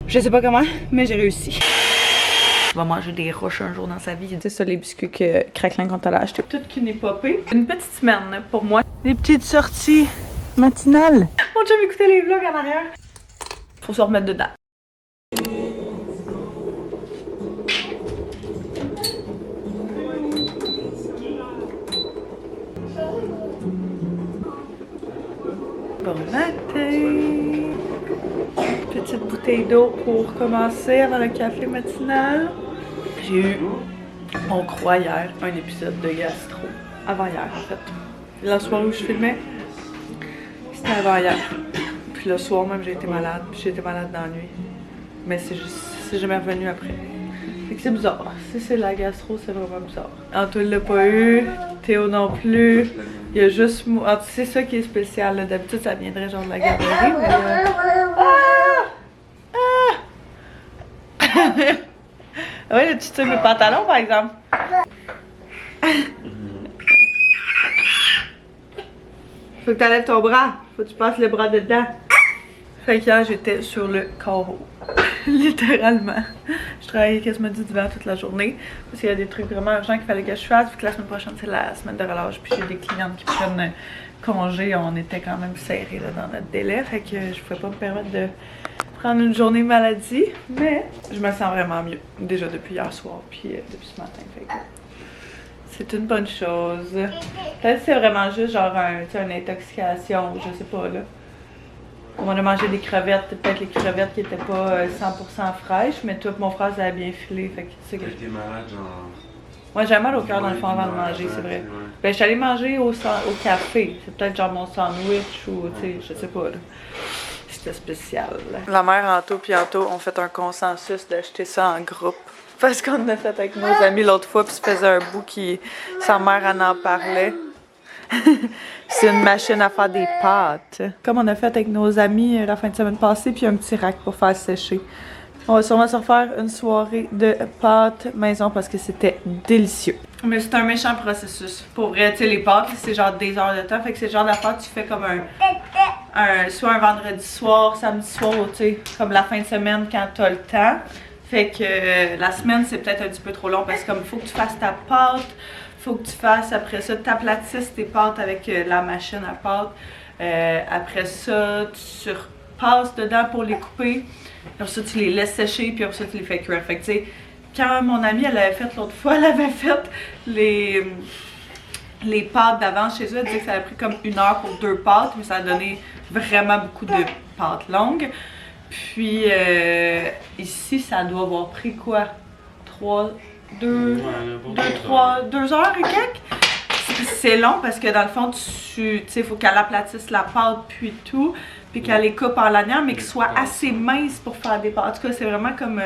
Je sais pas comment, mais j'ai réussi. Tu vas manger des roches un jour dans sa vie. C'est ça les biscuits que Craquelin quand elle a acheté. Toute qu'une épopée. Une petite semaine pour moi. Des petites sorties matinales. Mon chum écoutait les vlogs en arrière. Faut se remettre dedans. Bon matin! Petite bouteille d'eau pour commencer avant le café matinal. J'ai eu, on croit hier, un épisode de gastro. Avant hier en fait. La soirée où je filmais, c'était avant hier. Puis le soir même j'ai été malade, puis j'ai été malade dans la nuit. Mais c'est jamais revenu après. Fait que c'est bizarre. Si c'est la gastro, c'est vraiment bizarre. Antoine l'a pas eu, Théo non plus. Il y a juste moi. C'est ça qui est spécial. D'habitude, ça viendrait genre de la garderie. Mais ouais, tu tires mes pantalons par exemple. Faut que t'enlèves ton bras. Faut que tu passes le bras dedans. Fait qu'hier, j'étais sur le carreau. Littéralement. Je travaillais quasiment du divan toute la journée. Parce qu'il y a des trucs vraiment urgents qu'il fallait que je fasse. Vu que la semaine prochaine, c'est la semaine de relâche. Puis j'ai des clientes qui prennent congé. On était quand même serrés là, dans notre délai. Fait que je pouvais pas me permettre de prendre une journée maladie. Mais je me sens vraiment mieux. Déjà depuis hier soir. Puis depuis ce matin. Fait que c'est une bonne chose. Peut-être que c'est vraiment juste genre une intoxication. Je sais pas là. On a mangé des crevettes, peut-être les crevettes qui étaient pas 100% fraîches, mais toi et mon frère, ça a bien filé. Fait que tu sais que. T'es malade, genre. Moi, j'ai mal au cœur dans le fond avant de manger, c'est vrai. Ben, je suis allée manger au café. C'est peut-être genre mon sandwich ou, tu sais, je sais pas, là. C'était spécial. La mère, Anto puis Anto, ont fait un consensus d'acheter ça en groupe. Parce qu'on l'a fait avec nos amis l'autre fois, puis ça faisait un bout qui. Sa mère, elle en parlait. C'est une machine à faire des pâtes. Comme on a fait avec nos amis la fin de semaine passée, puis un petit rack pour faire sécher. On va sûrement se refaire une soirée de pâtes maison parce que c'était délicieux. Mais c'est un méchant processus. Pour vrai, tu sais, les pâtes, c'est genre des heures de temps. Fait que c'est le genre d'affaire que tu fais comme soit un vendredi soir, samedi soir, tu sais, comme la fin de semaine quand t'as le temps. Fait que la semaine, c'est peut-être un petit peu trop long parce que comme il faut que tu fasses ta pâte. Faut que tu fasses après ça, t'aplatisses tes pâtes avec la machine à pâte. Après ça, tu repasses dedans pour les couper. Après ça, tu les laisses sécher, puis après ça, tu les fais cuire. Fait que tu sais, quand mon amie, elle avait fait l'autre fois, elle avait fait les pâtes d'avance chez eux. Elle disait que ça avait pris comme 1 heure pour 2 pâtes, mais ça a donné vraiment beaucoup de pâtes longues. Puis ici, ça doit avoir pris quoi? 2 heures et quelques. C'est long parce que dans le fond, tu sais, il faut qu'elle aplatisse la pâte puis tout, puis qu'elle les coupe en lanière, mais qu'elle soit assez mince pour faire des pâtes. En tout cas, c'est vraiment comme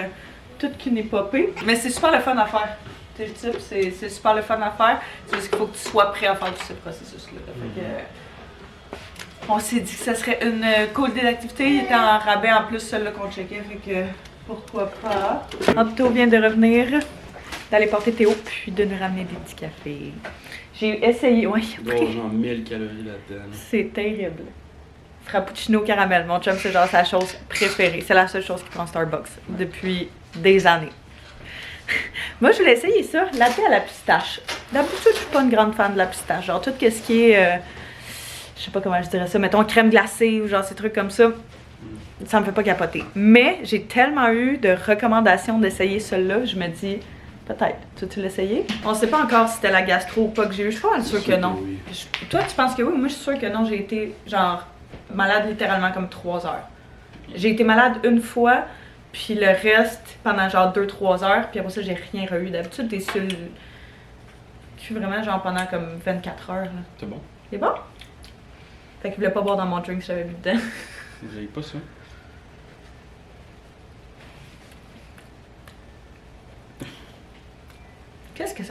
toute qu'une épopée. Mais c'est super le fun à faire. Tu sais, c'est super le fun à faire. C'est juste qu'il faut que tu sois prêt à faire tout ce processus-là. On s'est dit que ça serait une cool d'activité. Il était en rabais en plus, celui-là qu'on checkait, fait que pourquoi pas. Anto vient de revenir, d'aller porter Théo, puis de nous ramener des petits cafés. J'ai essayé, ouais. Il doit y avoir genre 1000 calories là-dedans. C'est terrible. Frappuccino caramel, mon chum, c'est genre sa chose préférée. C'est la seule chose qui prend Starbucks depuis des années. Moi, je voulais essayer ça, latte à la pistache. D'habitude, je suis pas une grande fan de la pistache. Genre, tout ce qui est, je sais pas comment je dirais ça, mettons crème glacée ou genre ces trucs comme ça, ça me fait pas capoter. Mais j'ai tellement eu de recommandations d'essayer celle-là, je me dis, peut-être. Tu veux l'essayer? On sait pas encore si c'était la gastro ou pas que j'ai eu. Je suis pas sûre que non. Oui. Toi, tu penses que oui? Moi, je suis sûre que non. J'ai été, genre, malade littéralement comme 3 heures. J'ai été malade une fois, puis le reste pendant genre 2-3 heures, puis après ça, j'ai rien eu. D'habitude, t'es sur le cul vraiment, genre, pendant comme 24 heures. C'est bon. C'est bon? Fait qu'il voulait pas boire dans mon drink que j'avais bu dedans. Vous avez pas ça?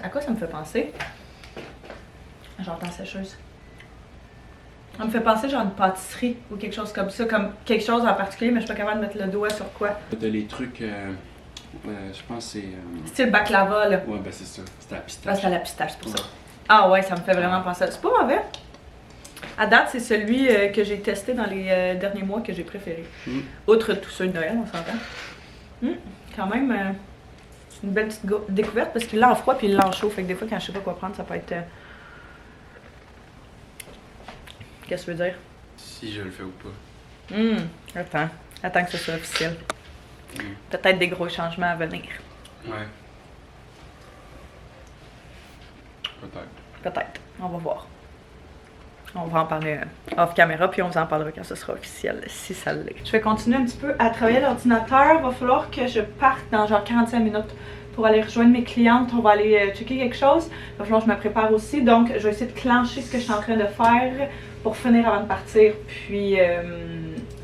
À quoi ça me fait penser? J'entends sécheuse. Ça me fait penser genre une pâtisserie ou quelque chose comme ça, comme quelque chose en particulier, mais je suis pas capable de mettre le doigt sur quoi. T'as les trucs, je pense que c'est... Style baklava là. Ouais, ben c'est ça. C'était la pistache. Ah, c'est à la pistache, c'est pour ça. Ah ouais, ça me fait vraiment penser à ça. C'est pas mauvais. À date, c'est celui que j'ai testé dans les derniers mois que j'ai préféré. Outre tous ceux de Noël, on s'entend. Quand même, une belle petite découverte parce qu'il l'a en froid puis il l'a en chaud. Fait que des fois, quand je sais pas quoi prendre, ça peut être. Qu'est-ce que tu veux dire? Si je le fais ou pas. Attends que ce soit officiel. Peut-être des gros changements à venir. Ouais. Peut-être. Peut-être. On va voir. On va en parler off caméra, puis on vous en parlera quand ce sera officiel, si ça l'est. Je vais continuer un petit peu à travailler à l'ordinateur. Il va falloir que je parte dans genre 45 minutes pour aller rejoindre mes clientes. On va aller checker quelque chose. Il va falloir que je me prépare aussi. Donc, je vais essayer de clencher ce que je suis en train de faire pour finir avant de partir, puis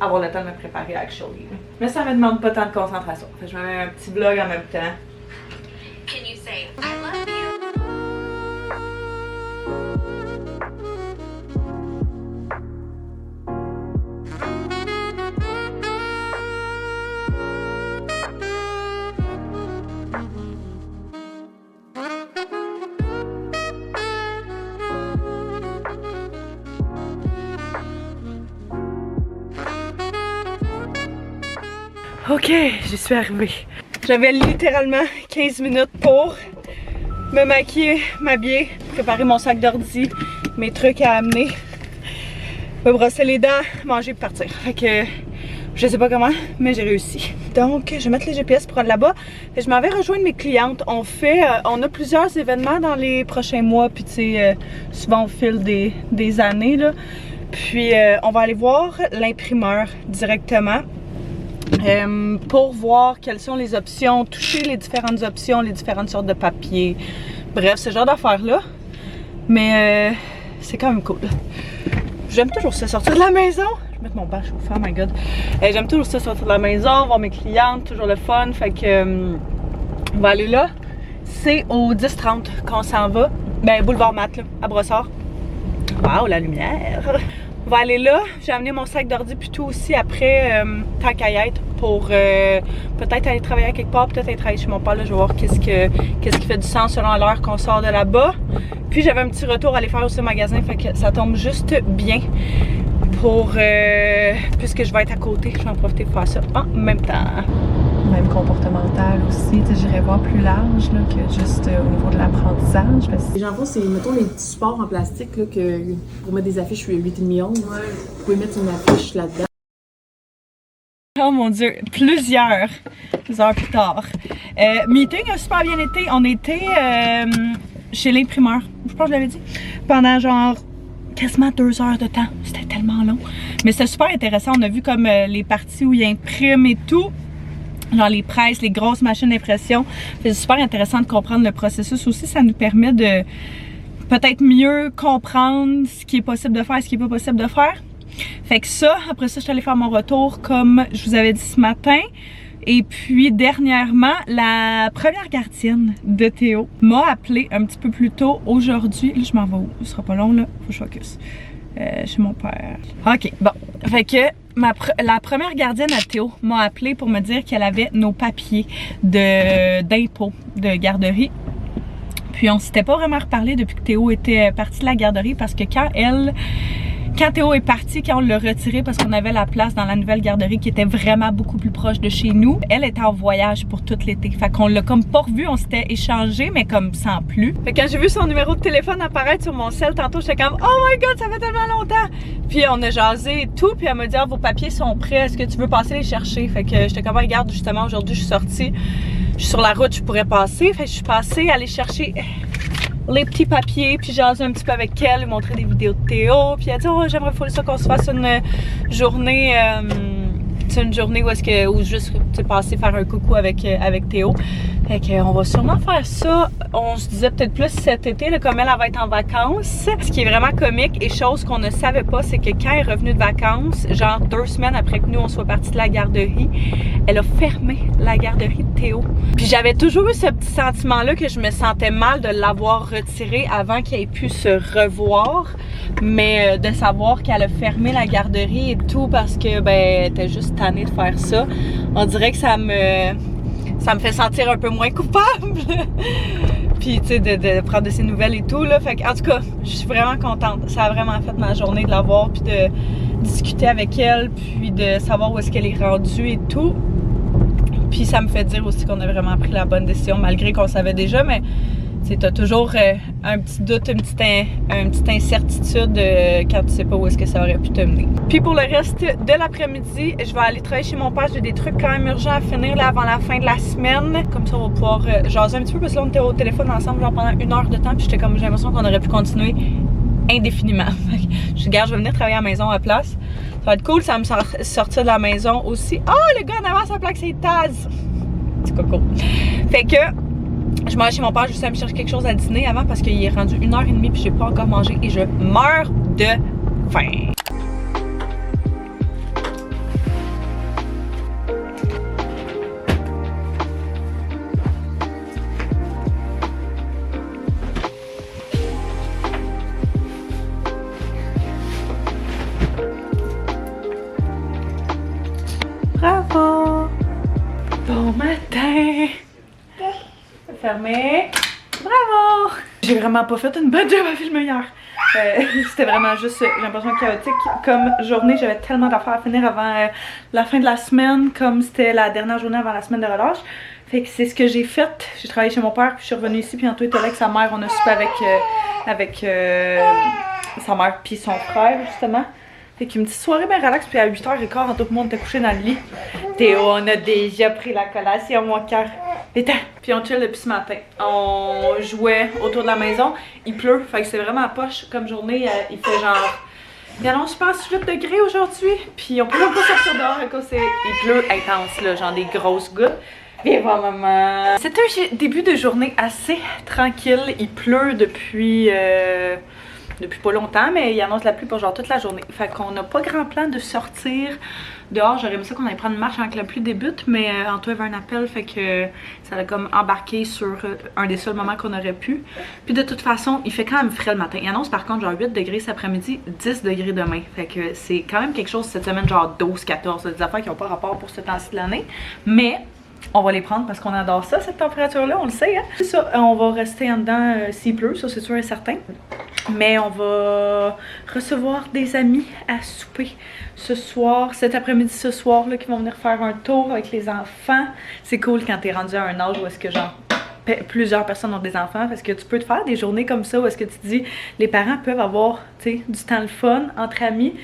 avoir le temps de me préparer actually. Mais ça me demande pas tant de concentration. Fait que je me mets un petit vlog en même temps. Can you say I love you? Ok, j'y suis arrivée. J'avais littéralement 15 minutes pour me maquiller, m'habiller, préparer mon sac d'ordi, mes trucs à amener, me brosser les dents, manger et partir. Fait que je sais pas comment, mais j'ai réussi. Donc, je vais mettre les GPS pour aller là-bas. Je m'en vais rejoindre mes clientes. On a plusieurs événements dans les prochains mois, puis tu sais, souvent au fil des années, là. Puis, on va aller voir l'imprimeur directement. Pour voir quelles sont les options, toucher les différentes options, les différentes sortes de papier. Bref, ce genre d'affaires-là. Mais c'est quand même cool. J'aime toujours ça, sortir de la maison. Je vais mettre mon bain chauffant, oh my god. J'aime toujours ça, sortir de la maison, voir mes clientes, toujours le fun. Fait que on va aller là. C'est au 10-30 qu'on s'en va. Ben, boulevard Matt, là, à Brossard. Waouh, la lumière! On va aller là. J'ai amené mon sac d'ordi puis tout aussi après, tant qu'à y être, pour peut-être aller travailler à quelque part, peut-être aller travailler chez mon père. Là, je vais voir qu'est-ce qui fait du sens selon l'heure qu'on sort de là-bas. Puis j'avais un petit retour à aller faire aussi au magasin, fait que ça tombe juste bien pour puisque je vais être à côté, je vais en profiter pour faire ça en même temps. Même comportemental aussi, j'irais voir plus large là, que juste au niveau de l'apprentissage. Les gens c'est, mettons, les petits supports en plastique là, que pour mettre des affiches 8,5 onces. Ouais. Vous pouvez mettre une affiche là-dedans. Oh mon dieu, plusieurs heures plus tard. Meeting a super bien été. On était chez l'imprimeur, je pense que je l'avais dit, pendant genre quasiment 2 heures de temps. C'était tellement long. Mais c'était super intéressant. On a vu comme les parties où il imprime et tout. Genre les presses, les grosses machines d'impression. C'est super intéressant de comprendre le processus aussi. Ça nous permet de peut-être mieux comprendre ce qui est possible de faire et ce qui est pas possible de faire. Fait que ça, après ça, je suis allée faire mon retour comme je vous avais dit ce matin. Et puis dernièrement, la première gardienne de Théo m'a appelé un petit peu plus tôt aujourd'hui. Là, je m'en vais où? Ce sera pas long là, faut que je focus. Chez mon père. Ok, bon. Fait que la première gardienne à Théo m'a appelé pour me dire qu'elle avait nos papiers d'impôt de garderie. Puis on s'était pas vraiment reparlé depuis que Théo était parti de la garderie parce que quand Théo est parti, quand on l'a retiré parce qu'on avait la place dans la nouvelle garderie qui était vraiment beaucoup plus proche de chez nous, elle était en voyage pour tout l'été. Fait qu'on l'a comme pas revu, on s'était échangé, mais comme sans plus. Fait que quand j'ai vu son numéro de téléphone apparaître sur mon cell tantôt, j'étais comme « Oh my god, ça fait tellement longtemps! » Puis on a jasé et tout, puis elle m'a dit « Ah, vos papiers sont prêts, est-ce que tu veux passer les chercher? » Fait que j'étais comme « Regarde, justement, aujourd'hui, je suis sortie, je suis sur la route, je pourrais passer. » Fait que je suis passée aller chercher les petits papiers, puis jaser un petit peu avec elle, lui montrer des vidéos de Théo, puis elle a dit « Oh, j'aimerais ça qu'on se fasse une journée, où juste passer faire un coucou avec Théo. » Fait qu'on va sûrement faire ça. On se disait peut-être plus cet été, là, comme elle va être en vacances. Ce qui est vraiment comique et chose qu'on ne savait pas, c'est que quand elle est revenue de vacances, genre 2 semaines après que nous on soit partis de la garderie, elle a fermé la garderie de Théo. Puis j'avais toujours eu ce petit sentiment-là que je me sentais mal de l'avoir retiré avant qu'elle ait pu se revoir. Mais de savoir qu'elle a fermé la garderie et tout parce que ben elle était juste tannée de faire ça, on dirait que ça me fait sentir un peu moins coupable. Puis tu sais de prendre de ses nouvelles et tout là. Fait que, en tout cas, je suis vraiment contente. Ça a vraiment fait ma journée de la voir puis de discuter avec elle puis de savoir où est-ce qu'elle est rendue et tout. Puis ça me fait dire aussi qu'on a vraiment pris la bonne décision, malgré qu'on savait déjà, mais t'as toujours un petit doute, une petite incertitude quand tu sais pas où est-ce que ça aurait pu te mener. Puis pour le reste de l'après-midi, je vais aller travailler chez mon père. J'ai des trucs quand même urgents à finir là, avant la fin de la semaine. Comme ça, on va pouvoir jaser un petit peu, parce que là, on était au téléphone ensemble genre pendant 1 heure de temps. Puis j'étais comme, j'ai l'impression qu'on aurait pu continuer indéfiniment. Je dis, regarde, je vais venir travailler à la maison à la place. Ça va être cool, ça va me sortir de la maison aussi. Oh, le gars en avant, sa plaque, c'est Taz! C'est coco. Fait que je m'en vais chez mon père juste à me chercher quelque chose à dîner avant, parce qu'il est rendu 1h30 puis j'ai pas encore mangé et je meurs de faim. Bravo! Bon matin! Fermé. Bravo! J'ai vraiment pas fait une bonne job à filmer hier. C'était vraiment juste, j'ai l'impression, chaotique comme journée. J'avais tellement d'affaires à finir avant la fin de la semaine, comme c'était la dernière journée avant la semaine de relâche. Fait que c'est ce que j'ai fait. J'ai travaillé chez mon père, puis je suis revenue ici, puis Anto était là avec sa mère. On a soupé avec sa mère puis son frère, justement. Fait qu'une petite soirée bien relax, puis à 8h15, tout le monde était couché dans le lit. Théo, on a déjà pris la collation, mon cœur. Puis on chill depuis ce matin. On jouait autour de la maison. Il pleut, fait que c'est vraiment à poche comme journée. Il fait genre, il annonce, je pense, 8 degrés aujourd'hui. Puis on peut même pas sortir dehors à cause il pleut intense, là, genre des grosses gouttes. Viens voir maman. C'est un début de journée assez tranquille. Il pleut depuis pas longtemps, mais il annonce la pluie pour genre toute la journée. Fait qu'on n'a pas grand plan de sortir dehors. J'aurais aimé ça qu'on aille prendre une marche avant que la pluie débute, mais Anto avait un appel, fait que ça a comme embarqué sur un des seuls moments qu'on aurait pu. Puis de toute façon, il fait quand même frais le matin. Il annonce par contre genre 8 degrés cet après-midi, 10 degrés demain. Fait que c'est quand même quelque chose cette semaine, genre 12, 14, des affaires qui n'ont pas rapport pour ce temps-ci de l'année. Mais on va les prendre parce qu'on adore ça, cette température-là, on le sait, hein? C'est ça, on va rester en dedans s'il pleut, ça c'est sûr et certain. Mais on va recevoir des amis à souper ce soir, cet après-midi ce soir, là, qui vont venir faire un tour avec les enfants. C'est cool quand t'es rendu à un âge où est-ce que genre plusieurs personnes ont des enfants, parce que tu peux te faire des journées comme ça où est-ce que tu te dis, les parents peuvent avoir, tu sais, du temps le fun entre amis,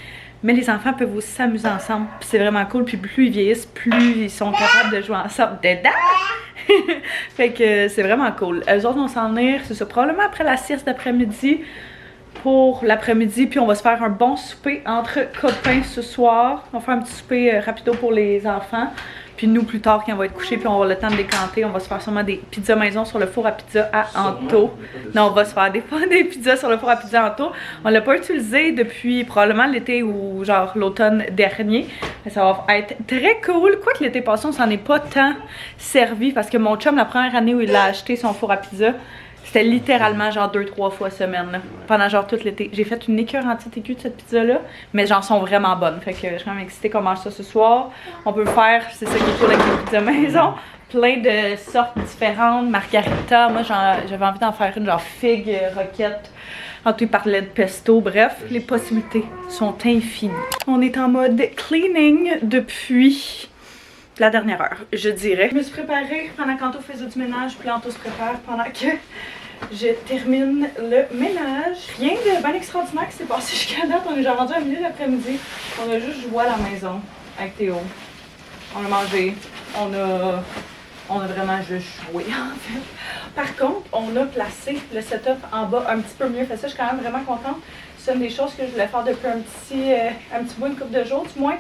mais les enfants peuvent aussi s'amuser ensemble, puis c'est vraiment cool, puis plus ils vieillissent, plus ils sont capables de jouer ensemble dedans. Fait que c'est vraiment cool. Eux autres vont s'en venir, c'est ça, probablement après la sieste d'après-midi, pour l'après-midi, puis on va se faire un bon souper entre copains ce soir. On va faire un petit souper rapido pour les enfants, puis nous plus tard quand on va être couchés, puis on va avoir le temps de décanter, on va se faire sûrement des pizzas maison sur le four à pizza à Anto. Non, on va se faire des pizzas sur le four à pizza à Anto. On l'a pas utilisé depuis probablement l'été ou genre l'automne dernier, mais ça va être très cool. Quoique l'été passé on s'en est pas tant servi, parce que mon chum, la première année où il a acheté son four à pizza, c'était littéralement genre 2-3 fois semaine là, pendant genre tout l'été. J'ai fait une écœur anti-TQ de cette pizza là, mais genre sont vraiment bonnes. Fait que je suis quand même excitée qu'on mange ça ce soir. On peut faire, c'est ça qui est cool avec les pizzas maison, plein de sortes différentes, margarita. Moi j'avais envie d'en faire une genre figue, roquette. Anto il parlait de pesto, bref, les possibilités sont infinies. On est en mode cleaning depuis la dernière heure, je dirais. Je me suis préparée pendant qu'Anto faisait du ménage, puis Anto se prépare pendant que je termine le ménage. Rien de bien extraordinaire qui s'est passé jusqu'à date. On est déjà rendu à milieu d'après-midi. On a juste joué à la maison avec Théo. On a mangé. On a vraiment juste joué en fait. Par contre, on a placé le setup en bas un petit peu mieux. Fait ça, je suis quand même vraiment contente. C'est une des choses que je voulais faire depuis un petit bout, une couple de jours du moins.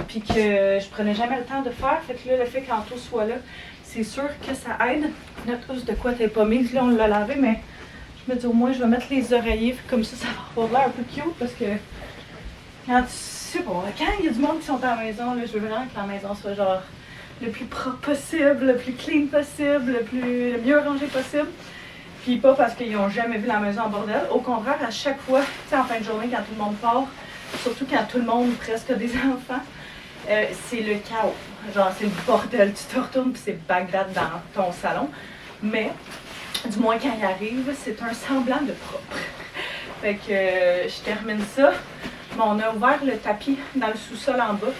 Puis que je prenais jamais le temps de faire. Fait que là, le fait qu'Anto soit là, c'est sûr que ça aide. Notre housse de quoi t'es pas mise, là on l'a lavé, mais je me dis au moins je vais mettre les oreillers, comme ça va avoir l'air un peu cute, parce que quand tu sais pas, quand il y a du monde qui sont à la maison, là, je veux vraiment que la maison soit genre le plus propre possible, le plus clean possible, le mieux rangé possible. Puis pas parce qu'ils ont jamais vu la maison en bordel. Au contraire, à chaque fois, tu sais, en fin de journée, quand tout le monde part, surtout quand tout le monde presque a des enfants, c'est le chaos. Genre, c'est le bordel. Tu te retournes puis c'est Bagdad dans ton salon. Mais, du moins quand il arrive, c'est un semblant de propre. Fait que je termine ça. Bon, on a ouvert le tapis dans le sous-sol en bas.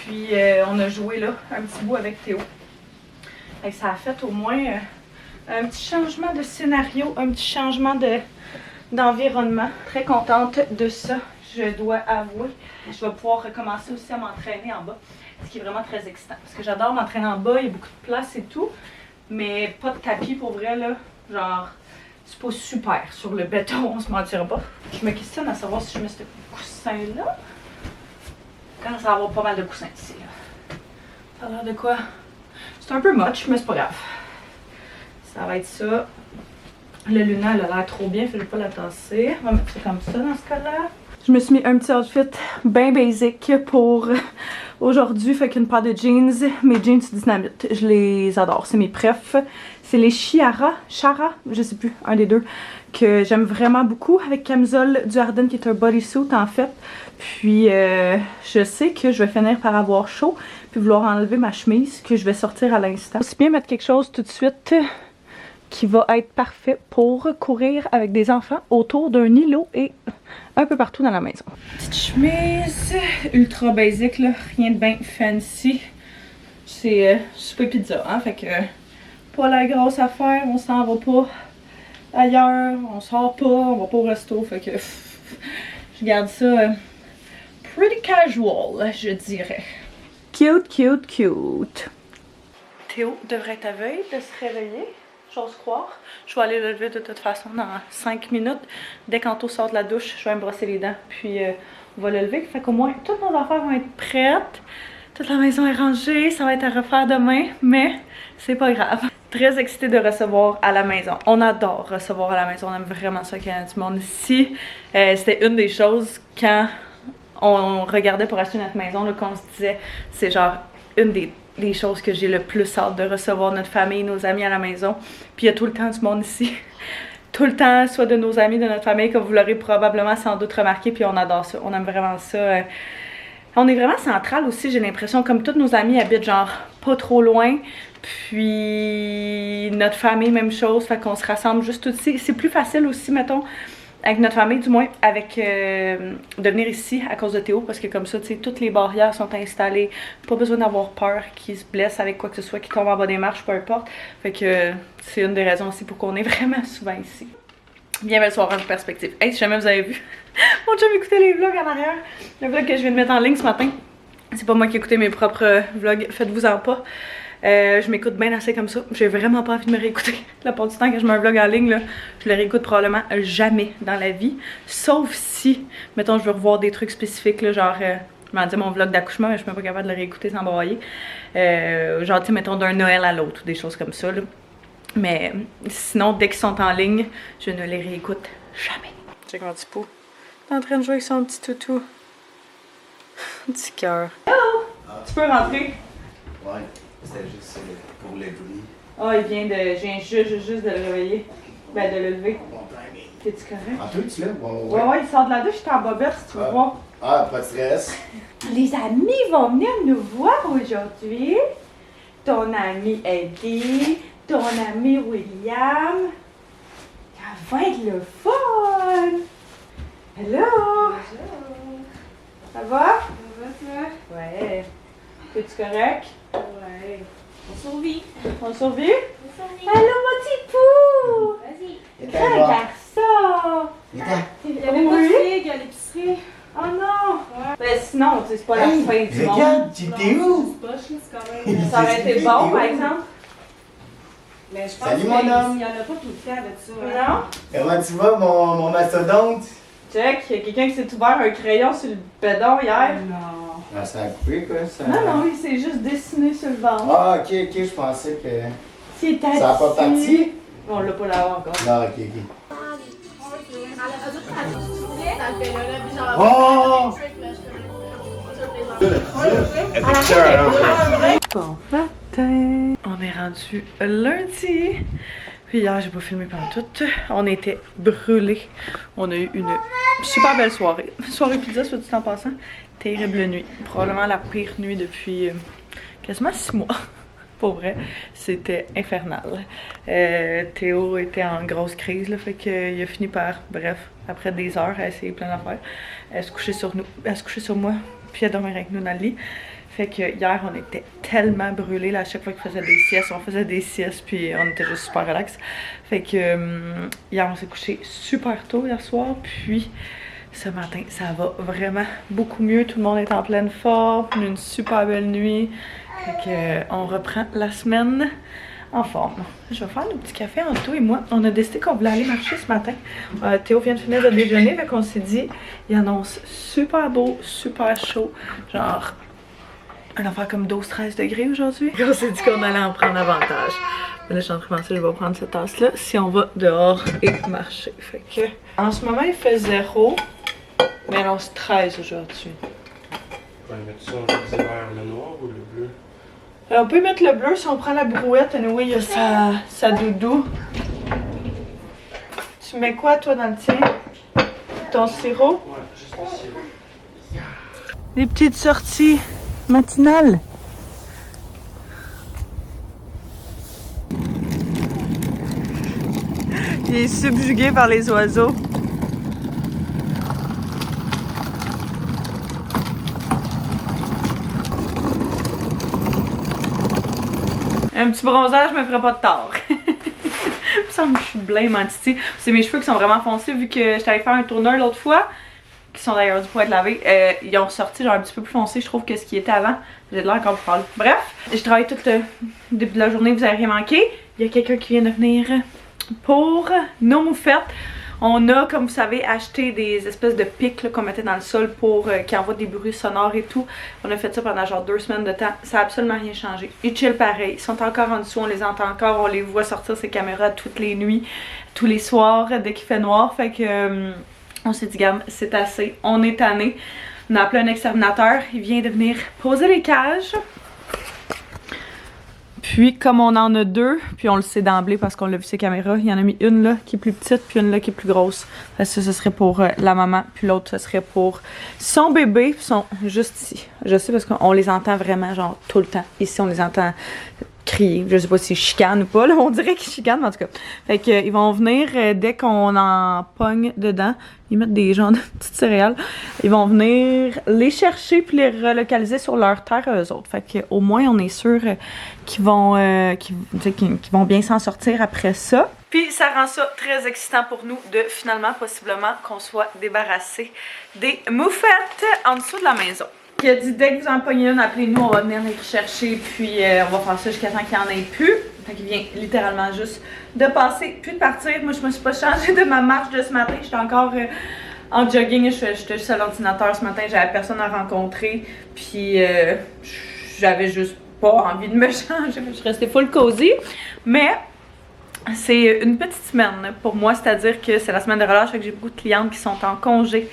Puis on a joué là un petit bout avec Théo. Fait que ça a fait au moins un petit changement de scénario, un petit changement d'environnement. Très contente de ça, je dois avouer. Je vais pouvoir recommencer aussi à m'entraîner en bas, ce qui est vraiment très excitant. Parce que j'adore m'entraîner en bas, il y a beaucoup de place et tout, mais pas de tapis pour vrai, là. Genre, c'est pas super sur le béton, on se mentira pas. Je me questionne à savoir si je mets ce coussin-là. Quand ça va avoir pas mal de coussins ici, là. Ça a l'air de quoi? C'est un peu moche, mais c'est pas grave. Ça va être ça. Le Luna, elle a l'air trop bien, je vais pas la tasser. On va mettre ça comme ça dans ce cas-là. Je me suis mis un petit outfit bien basic pour aujourd'hui. Fait qu'une paire de jeans, mes jeans Dynamite, je les adore. C'est mes prefs. C'est les Chara, je sais plus, un des deux, que j'aime vraiment beaucoup. Avec camisole du Arden qui est un bodysuit en fait. Puis je sais que je vais finir par avoir chaud, puis vouloir enlever ma chemise que je vais sortir à l'instant. Aussi bien mettre quelque chose tout de suite qui va être parfait pour courir avec des enfants autour d'un îlot et un peu partout dans la maison. Petite chemise ultra basique, là, rien de bien fancy. C'est super pizza, hein, fait que pas la grosse affaire, on s'en va pas ailleurs, on sort pas, on va pas au resto, fait que je garde ça pretty casual, je dirais. Cute, cute, cute. Théo devrait être à veille de se réveiller. J'ose croire. Je vais aller le lever de toute façon dans 5 minutes. Dès qu'Anto sort de la douche, je vais me brosser les dents. Puis on va le lever. Fait qu'au moins, toutes nos affaires vont être prêtes. Toute la maison est rangée. Ça va être à refaire demain. Mais c'est pas grave. Très excitée de recevoir à la maison. On adore recevoir à la maison. On aime vraiment ça qu'il y ait du monde ici. C'était une des choses quand on regardait pour acheter notre maison, qu'on se disait, c'est genre une des choses que j'ai le plus hâte de recevoir notre famille, nos amis à la maison. Puis il y a tout le temps du monde ici. Tout le temps, soit de nos amis, de notre famille, comme vous l'aurez probablement sans doute remarqué, puis on adore ça. On aime vraiment ça. On est vraiment central aussi, j'ai l'impression, comme tous nos amis habitent genre pas trop loin. Puis notre famille, même chose, fait qu'on se rassemble juste ici. C'est plus facile aussi, mettons, avec notre famille, du moins, avec de venir ici à cause de Théo, parce que comme ça, tu sais, toutes les barrières sont installées. Pas besoin d'avoir peur qu'il se blesse avec quoi que ce soit, qu'il tombe en bas des marches, peu importe. Fait que c'est une des raisons aussi pour qu'on est vraiment souvent ici. Bien belle soirée en perspective. Hey, si jamais vous avez vu, mon chum écoutait les vlogs en arrière. Le vlog que je viens de mettre en ligne ce matin. C'est pas moi qui ai écouté mes propres vlogs, faites-vous-en pas. Je m'écoute bien assez comme ça. J'ai vraiment pas envie de me réécouter. La plupart du temps, quand je mets un vlog en ligne, là, je le réécoute probablement jamais dans la vie. Sauf si, mettons, je veux revoir des trucs spécifiques, là, genre, je m'en dis mon vlog d'accouchement, mais je suis même pas capable de le réécouter sans broyer. Genre, tu sais, mettons, d'un Noël à l'autre, ou des choses comme ça, là. Mais sinon, dès qu'ils sont en ligne, je ne les réécoute jamais. Check mon petit pot. Il est en train de jouer avec son petit toutou. Petit cœur. Hello! Tu peux rentrer? Ouais. C'était juste pour le bruit. Ah, il vient de. Je viens juste de le réveiller. Ben, de le lever. T'es-tu correct? En tout, tu lèves? Ouais, il sort de la douche, j'étais en bobette, si tu veux voir. Ah, pas de stress. Les amis vont venir nous voir aujourd'hui. Ton ami Eddie, ton ami William. Ça va être le fun! Hello! Ça va? Ça va, toi? Ouais. Es-tu correct? Ouais. On survit. On survit? On survit. Allô, mon petit pou! Vas-y. Grand garçon! Il y avait pas de figue à l'épicerie. Oh non! Ouais. Ben sinon, tu sais, c'est pas la fin du monde. Regarde, tu t'es où? C'est poche, c'est quand même. Ça aurait été bon, par exemple. Mais je pense Salut, qu'il mon homme. n'y en a pas tout le temps de ça. Non? Comment tu vas, mon mastodonte? Check, il y a quelqu'un qui s'est ouvert un crayon sur le bédon hier. Non. Ah, ça a coupé, quoi? Ça... Non, il s'est juste dessiné sur le ventre. Ah, ok, je pensais que... C'est Ça a pas parti? On l'a pas lavé encore. Non, ok. Oh! Bon matin! On est rendu lundi. Puis hier, j'ai pas filmé pendant tout. On était brûlés. On a eu une super belle soirée. Soirée pizza, soit dit en passant. Terrible nuit. Probablement la pire nuit depuis quasiment 6 mois. Pour vrai, c'était infernal. Théo était en grosse crise, là, fait qu'il a fini par, bref, après des heures à essayer plein d'affaires, se coucher sur nous, à se coucher sur moi, puis à dormir avec nous dans le lit. Fait que hier, on était tellement brûlés. Là, à chaque fois qu'il faisait des siestes, on faisait des siestes, puis on était juste super relax. Fait que hier, on s'est couché super tôt hier soir, puis ce matin, ça va vraiment beaucoup mieux. Tout le monde est en pleine forme, une super belle nuit. Fait que on reprend la semaine en forme. Je vais faire le petit café en tout et moi. On a décidé qu'on voulait aller marcher ce matin. Théo vient de finir de déjeuner, fait qu'on s'est dit, il annonce super beau, super chaud, genre un affaire comme 12-13 degrés aujourd'hui. On s'est dit qu'on allait en prendre avantage. Mais là, je suis en train de penser, je vais prendre cette tasse-là si on va dehors et marcher. Fait que, en ce moment, il fait 0, mais il annonce 13 aujourd'hui. On va mettre ça, on va dire le noir ou le bleu? On peut mettre le bleu si on prend la brouette. Anyway, il y a sa doudou. Tu mets quoi, toi, dans le tien? Ton sirop? Ouais, juste le sirop. Des petites sorties matinales. Il est subjugué par les oiseaux. Un petit bronzage me ferait pas de tort. Il me semble que je suis blême en titi. C'est mes cheveux qui sont vraiment foncés vu que j'étais allée faire un tourneur l'autre fois. Qui sont d'ailleurs du poids de laver. Ils ont sorti genre un petit peu plus foncé, je trouve, que ce qui était avant. J'ai de l'air encore plus pâle. Bref, je travaille tout le début de la journée, vous avez rien manqué. Il y a quelqu'un qui vient de venir pour nos moufettes. On a, comme vous savez, acheté des espèces de pics qu'on mettait dans le sol pour qui envoient des bruits sonores et tout. On a fait ça pendant genre 2 semaines de temps. Ça n'a absolument rien changé. Ils chillent pareil. Ils sont encore en dessous, on les entend encore. On les voit sortir ces caméras toutes les nuits, tous les soirs, dès qu'il fait noir. Fait que on s'est dit, regarde, c'est assez. On est tanné. On a appelé un exterminateur. Il vient de venir poser les cages. Puis, comme on en a 2, puis on le sait d'emblée parce qu'on l'a vu ces caméras, il y en a mis une là qui est plus petite, puis une là qui est plus grosse. Ça, ce serait pour la maman, puis l'autre, ce serait pour son bébé. Ils sont juste ici. Je sais parce qu'on les entend vraiment, genre, tout le temps. Ici, on les entend crier. Je sais pas s'ils chicanent ou pas, là. On dirait qu'ils chicanent, mais en tout cas. Fait que, ils vont venir dès qu'on en pogne dedans. Ils mettent des genres de petites céréales. Ils vont venir les chercher puis les relocaliser sur leur terre eux autres. Fait que, au moins, on est sûr qu'ils vont, qu'ils vont bien s'en sortir après ça. Puis ça rend ça très excitant pour nous de finalement, possiblement, qu'on soit débarrassé des moufettes en dessous de la maison. Il a dit dès que vous en pognez une, appelez-nous, on va venir les rechercher, puis on va faire ça jusqu'à temps qu'il n'y en ait plus. Fait qu'il vient littéralement juste de passer, puis de partir. Moi, je me suis pas changée de ma marche de ce matin. J'étais encore en jogging. J'étais juste à l'ordinateur ce matin. J'avais personne à rencontrer. Puis j'avais juste pas envie de me changer. Je suis restée full cosy. Mais c'est une petite semaine pour moi. C'est-à-dire que c'est la semaine de relâche. Fait que j'ai beaucoup de clientes qui sont en congé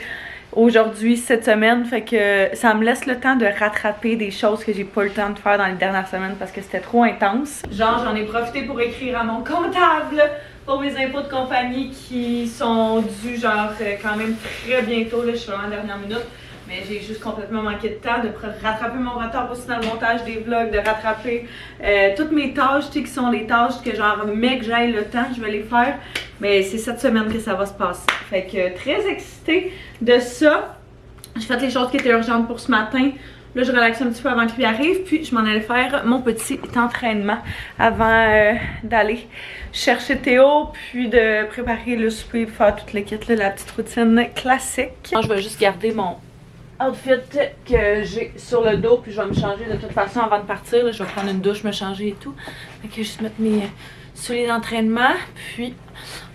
aujourd'hui, cette semaine, fait que ça me laisse le temps de rattraper des choses que j'ai pas le temps de faire dans les dernières semaines parce que c'était trop intense. Genre, j'en ai profité pour écrire à mon comptable pour mes impôts de compagnie qui sont dus genre quand même très bientôt, là, je suis vraiment en dernière minute. Mais j'ai juste complètement manqué de temps de rattraper mon retard aussi dans le montage des vlogs, de rattraper toutes mes tâches, tu sais, qui sont les tâches que genre, mec, j'aille le temps, je vais les faire. Mais c'est cette semaine que ça va se passer. Fait que très excitée de ça. J'ai fait les choses qui étaient urgentes pour ce matin. Là, je relaxe un petit peu avant que lui arrive. Puis, je m'en allais faire mon petit entraînement avant d'aller chercher Théo. Puis, de préparer le souper, faire toute l'équipe, la petite routine classique. Je vais juste garder mon outfit que j'ai sur le dos, puis je vais me changer de toute façon avant de partir. Là, je vais prendre une douche, me changer et tout. Fait que juste mettre mes souliers d'entraînement, puis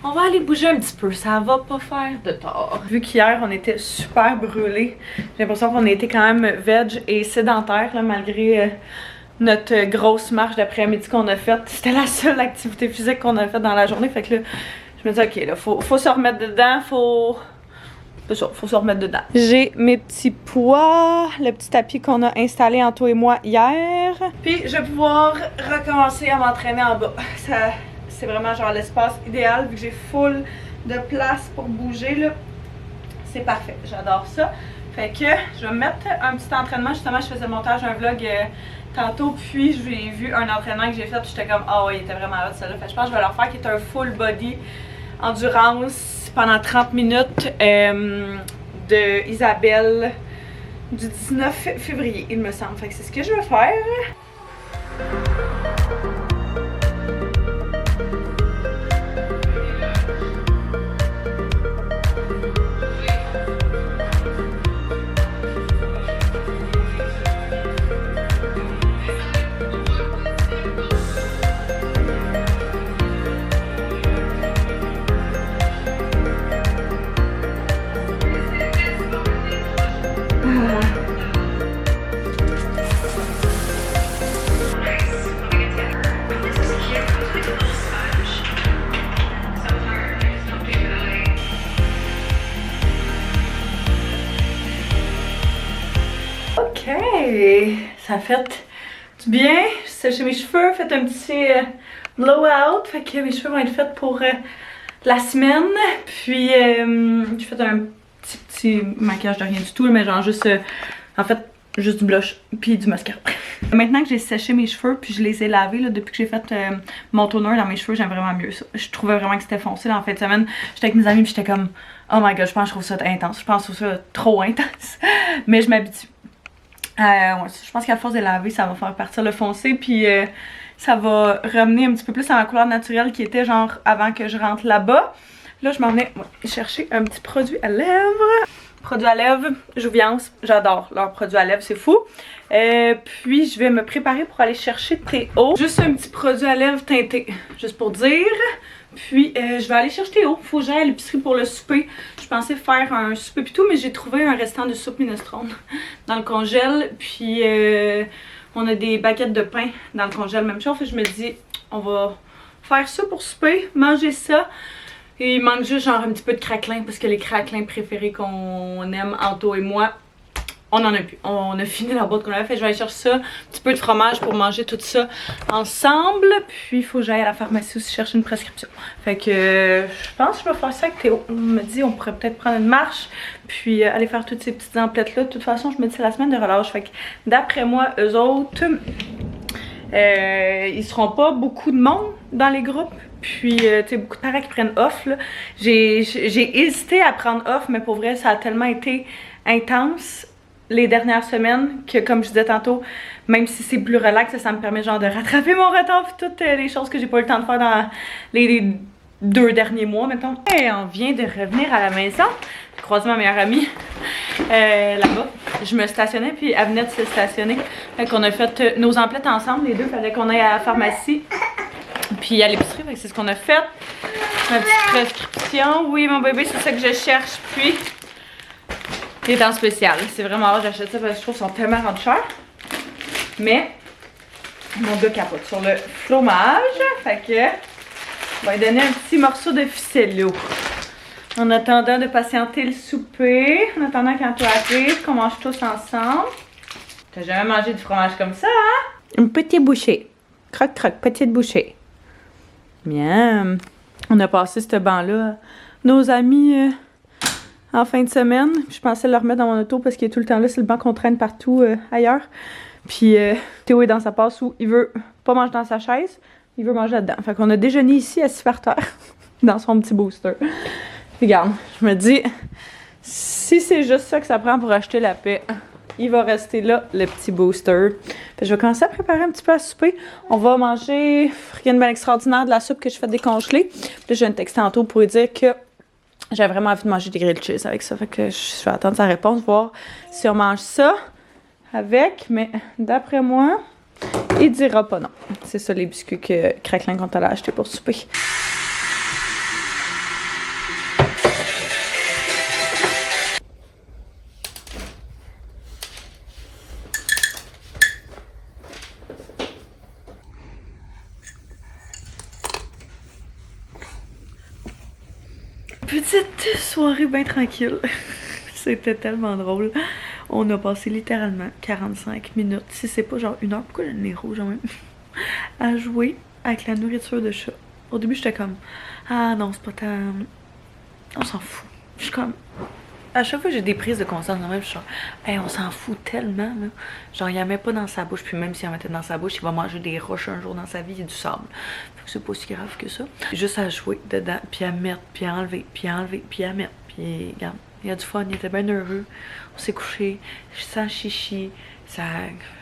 on va aller bouger un petit peu, ça va pas faire de tort. Vu qu'hier on était super brûlés, j'ai l'impression qu'on a été quand même veg et sédentaire là, malgré notre grosse marche d'après-midi qu'on a faite. C'était la seule activité physique qu'on a faite dans la journée, fait que là, je me dis ok, là, faut se remettre dedans, faut se remettre dedans. J'ai mes petits poids, le petit tapis qu'on a installé Anto et moi hier. Puis je vais pouvoir recommencer à m'entraîner en bas. C'est vraiment genre l'espace idéal vu que j'ai full de place pour bouger là. C'est parfait, j'adore ça. Fait que je vais me mettre un petit entraînement. Justement, je faisais le montage d'un vlog tantôt, puis j'ai vu un entraînement que j'ai fait, j'étais comme ah ouais, il était vraiment hot celle-là. Fait que je pense que je vais leur faire qui est un full body endurance pendant 30 minutes de Isabelle du 19 février, il me semble. Fait que c'est ce que je vais faire. Ok, ça fait du bien. J'ai séché mes cheveux, fait un petit blowout. Fait que mes cheveux vont être faits pour la semaine. Puis j'ai fait un petit maquillage de rien du tout, mais genre juste, en fait, juste du blush puis du mascara. Maintenant que j'ai séché mes cheveux puis je les ai lavés, là, depuis que j'ai fait mon toner dans mes cheveux, j'aime vraiment mieux ça. Je trouvais vraiment que c'était foncé là, en fin de semaine. J'étais avec mes amis puis j'étais comme, oh my god, je pense que je trouve ça intense. Je pense que je trouve ça trop intense. Mais je m'habitue. Ouais, je pense qu'à force de laver, ça va faire partir le foncé, puis ça va ramener un petit peu plus à ma couleur naturelle qui était genre avant que je rentre là-bas. Là, je m'en venais chercher un petit produit à lèvres. Produit à lèvres, Jouviance, j'adore leurs produits à lèvres, c'est fou. Puis je vais me préparer pour aller chercher Théo. Juste un petit produit à lèvres teinté, juste pour dire. Puis je vais aller chercher Théo. Faut que j'aille à l'épicerie pour le souper. Je pensais faire un souper pis tout, mais j'ai trouvé un restant de soupe minestrone dans le congèle. Puis on a des baguettes de pain dans le congèle, même chose. Fait que je me dis, on va faire ça pour souper, manger ça. Et il manque juste genre un petit peu de craquelin, parce que les craquelins préférés qu'on aime, Anto et moi, on en a plus. On a fini la boîte qu'on avait fait. Je vais aller chercher ça, un petit peu de fromage pour manger tout ça ensemble. Puis il faut que j'aille à la pharmacie aussi chercher une prescription. Fait que je pense que je vais faire ça avec Théo. On me dit on pourrait peut-être prendre une marche, puis aller faire toutes ces petites emplettes là. De toute façon, je me dis c'est la semaine de relâche. Fait que d'après moi, eux autres, ils seront pas beaucoup de monde dans les groupes. Puis, tu sais, beaucoup de parents qui prennent off, là. J'ai hésité à prendre off, mais pour vrai, ça a tellement été intense les dernières semaines que, comme je disais tantôt, même si c'est plus relax, ça me permet genre de rattraper mon retard puis toutes les choses que j'ai pas eu le temps de faire dans les 2 derniers mois, mettons. Et on vient de revenir à la maison. J'ai croisé ma meilleure amie là-bas. Je me stationnais, puis elle venait de se stationner. Fait qu'on a fait nos emplettes ensemble, les deux. Fallait qu'on aille à la pharmacie. Puis à l'épicerie, c'est ce qu'on a fait. Ma petite prescription. Oui, mon bébé, c'est ça que je cherche. Puis, les dents spéciales. C'est vraiment rare, j'achète ça parce que je trouve qu'ils sont tellement rendus chers. Mais, mon gars capote sur le fromage. Fait que, on va lui donner un petit morceau de ficello. En attendant de patienter le souper. En attendant qu'Anto arrive, qu'on mange tous ensemble. T'as jamais mangé du fromage comme ça, hein? Une petite bouchée. Croc, croc, petite bouchée. Miam. On a passé ce banc-là. Nos amis en fin de semaine. Je pensais le remettre dans mon auto parce qu'il est tout le temps là. C'est le banc qu'on traîne partout ailleurs. Puis Théo est dans sa passe où il veut pas manger dans sa chaise. Il veut manger là-dedans. Fait qu'on a déjeuné ici, assis par terre. Dans son petit booster. Regarde, je me dis, si c'est juste ça que ça prend pour acheter la paix, il va rester là, le petit booster. Fait que je vais commencer à préparer un petit peu à souper. On va manger rien de bien extraordinaire, de la soupe que je fais décongeler. Puis là, j'ai un texte tantôt pour lui dire que j'ai vraiment envie de manger des grilled cheese avec ça. Fait que je vais attendre sa réponse, voir si on mange ça avec. Mais d'après moi, il dira pas non. C'est ça les biscuits que Craquelin qu'on allait acheter pour souper. Petite soirée bien tranquille. C'était tellement drôle. On a passé littéralement 45 minutes, si c'est pas genre 1 heure, pourquoi le nez rouge en même, à jouer avec la nourriture de chat. Au début, j'étais comme, ah non, c'est pas tant... On s'en fout. Je suis comme... À chaque fois que j'ai des prises de conscience, je suis genre, hey, on s'en fout tellement, là. Genre, il en met pas dans sa bouche, puis même s'il en mettait dans sa bouche, il va manger des roches un jour dans sa vie et du sable. Fait que c'est pas si grave que ça. Juste à jouer dedans, puis à mettre, puis à enlever, puis à enlever, puis à mettre, puis regarde, il a du fun, il était bien heureux. On s'est couché, sans chichi. Ça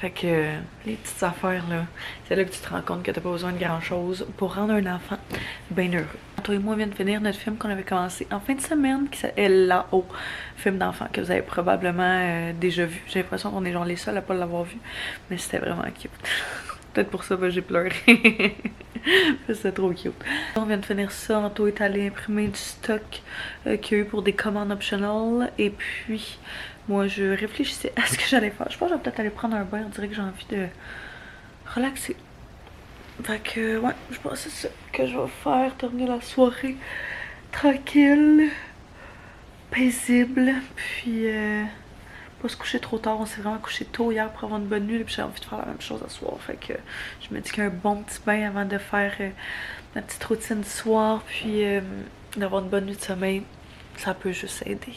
fait que les petites affaires là, c'est là que tu te rends compte que t'as pas besoin de grand chose pour rendre un enfant bien heureux. Toi et moi, on vient de finir notre film qu'on avait commencé en fin de semaine qui s'appelle Là-haut, film d'enfant que vous avez probablement déjà vu. J'ai l'impression qu'on est genre les seuls à pas l'avoir vu, mais c'était vraiment cute. Peut-être pour ça que j'ai pleuré. C'était trop cute. On vient de finir ça. Anto est allé imprimer du stock qu'il y a eu pour des commandes optional. Et puis, moi, je réfléchissais à ce que j'allais faire. Je pense que je vais peut-être aller prendre un bain. On dirait que j'ai envie de relaxer. Fait que, ouais, je pense que c'est ça que je vais faire. Terminer la soirée tranquille, paisible. Puis, pas se coucher trop tard. On s'est vraiment couché tôt hier pour avoir une bonne nuit. Puis j'ai envie de faire la même chose ce soir. Fait que je me dis qu'un bon petit bain avant de faire ma petite routine du soir. Puis d'avoir une bonne nuit de sommeil, ça peut juste aider.